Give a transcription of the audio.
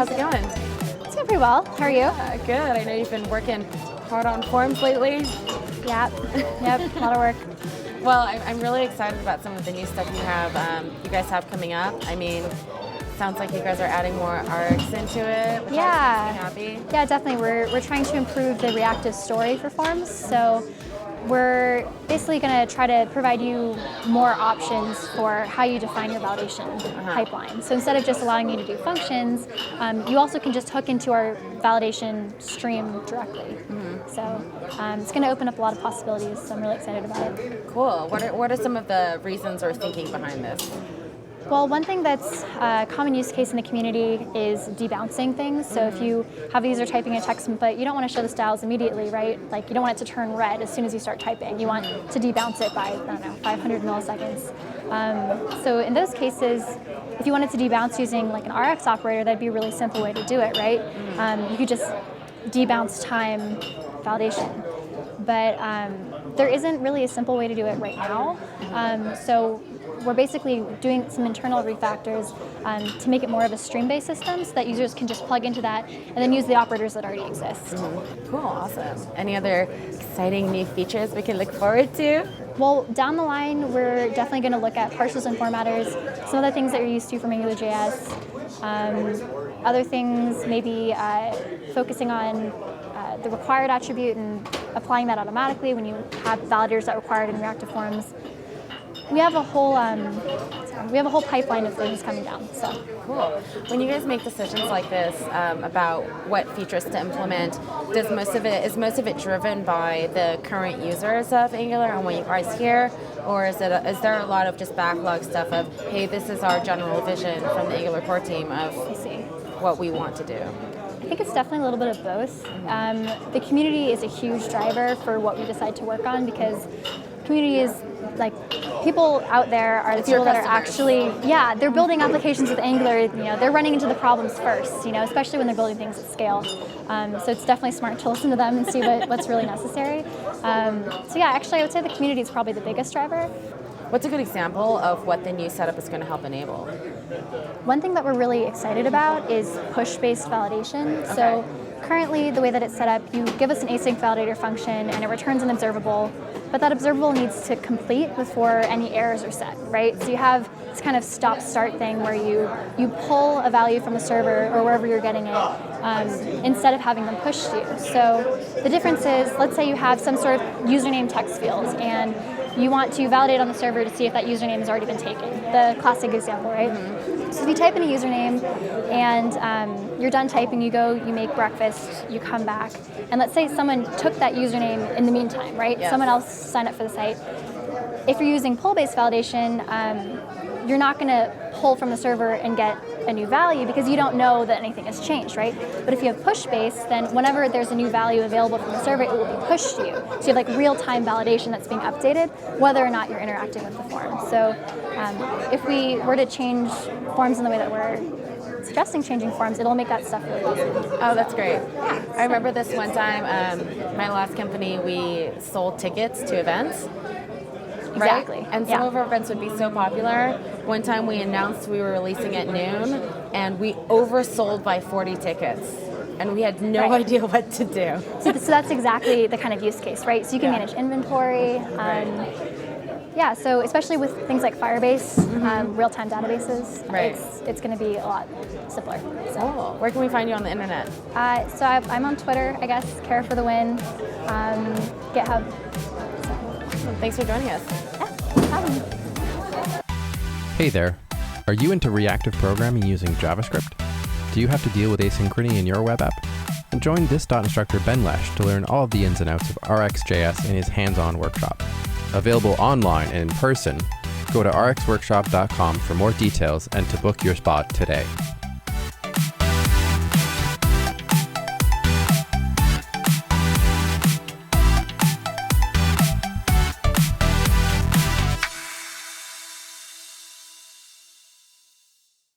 how's it going? It's going pretty well. How are you? Good. I know you've been working hard on forms lately. Yep, a lot of work. Well, I'm really excited about some of the new stuff you guys have coming up. I mean, sounds like you guys are adding more Rx into it, which makes me happy. Yeah, definitely. We're trying to improve the reactive story for forms. So we're basically going to try to provide you more options for how you define your validation pipeline. So instead of just allowing you to do functions, you also can just hook into our validation stream directly. So it's going to open up a lot of possibilities, so I'm really excited about it. Cool. What are some of the reasons or thinking behind this? Well, one thing that's a common use case in the community is debouncing things. So if you have a user typing a text input, you don't want to show the styles immediately, right? Like you don't want it to turn red as soon as you start typing. You want to debounce it by, 500 milliseconds. So in those cases, if you wanted to debounce using like an Rx operator, that'd be a really simple way to do it, right? You could just debounce time validation. But there isn't really a simple way to do it right now. So we're basically doing some internal refactors to make it more of a stream-based system so that users can just plug into that and then use the operators that already exist. Cool, awesome. Any other exciting new features we can look forward to? Well, down the line, we're definitely going to look at partials and formatters, some of the things that you're used to from AngularJS. Other things, maybe focusing on the required attribute and applying that automatically when you have validators that are required in reactive forms. We have a whole pipeline of things coming down. So cool. When you guys make decisions like this about what features to implement, is most of it driven by the current users of Angular and what you guys hear, or is there a lot of just backlog stuff of, hey, this is our general vision from the Angular core team of what we want to do? I think it's definitely a little bit of both. The community is a huge driver for what we decide to work on, because community is like people out there are the people that are actually, they're building applications with Angular. They're running into the problems first, especially when they're building things at scale. So it's definitely smart to listen to them and see what's really necessary. Actually I would say the community is probably the biggest driver. What's a good example of what the new setup is going to help enable? One thing that we're really excited about is push-based validation. Okay. So currently, the way that it's set up, you give us an async validator function and it returns an observable, but that observable needs to complete before any errors are set, right? So you have this kind of stop-start thing where you pull a value from the server or wherever you're getting it instead of having them push to you. So the difference is, let's say you have some sort of username text field and you want to validate on the server to see if that username has already been taken. The classic example, right? So if you type in a username and you're done typing, you go, you make breakfast, you come back, and let's say someone took that username in the meantime, right? Yes. Someone else signed up for the site. If you're using pull-based validation, you're not going to pull from the server and get a new value because you don't know that anything has changed, right? But if you have push-based, then whenever there's a new value available from the server, it will be pushed to you. So you have like real-time validation that's being updated, whether or not you're interacting with the form. So if we were to change forms in the way that we're suggesting changing forms, it'll make that stuff really easy. Oh, that's great. I remember this one time, my last company, we sold tickets to events. Right? Exactly. And some of our events would be so popular. One time we announced we were releasing at noon, and we oversold by 40 tickets. And we had no idea what to do. So that's exactly the kind of use case, right? So you can manage inventory. So especially with things like Firebase, real-time databases, it's going to be a lot simpler. So. Cool. Where can we find you on the internet? So I'm on Twitter, I guess, Kara for the win, GitHub. Thanks for joining us. Hey there. Are you into reactive programming using JavaScript? Do you have to deal with asynchrony in your web app? Then join this instructor Ben Lesh to learn all of the ins and outs of RxJS in his hands-on workshop. Available online and in person, go to rxworkshop.com for more details and to book your spot today.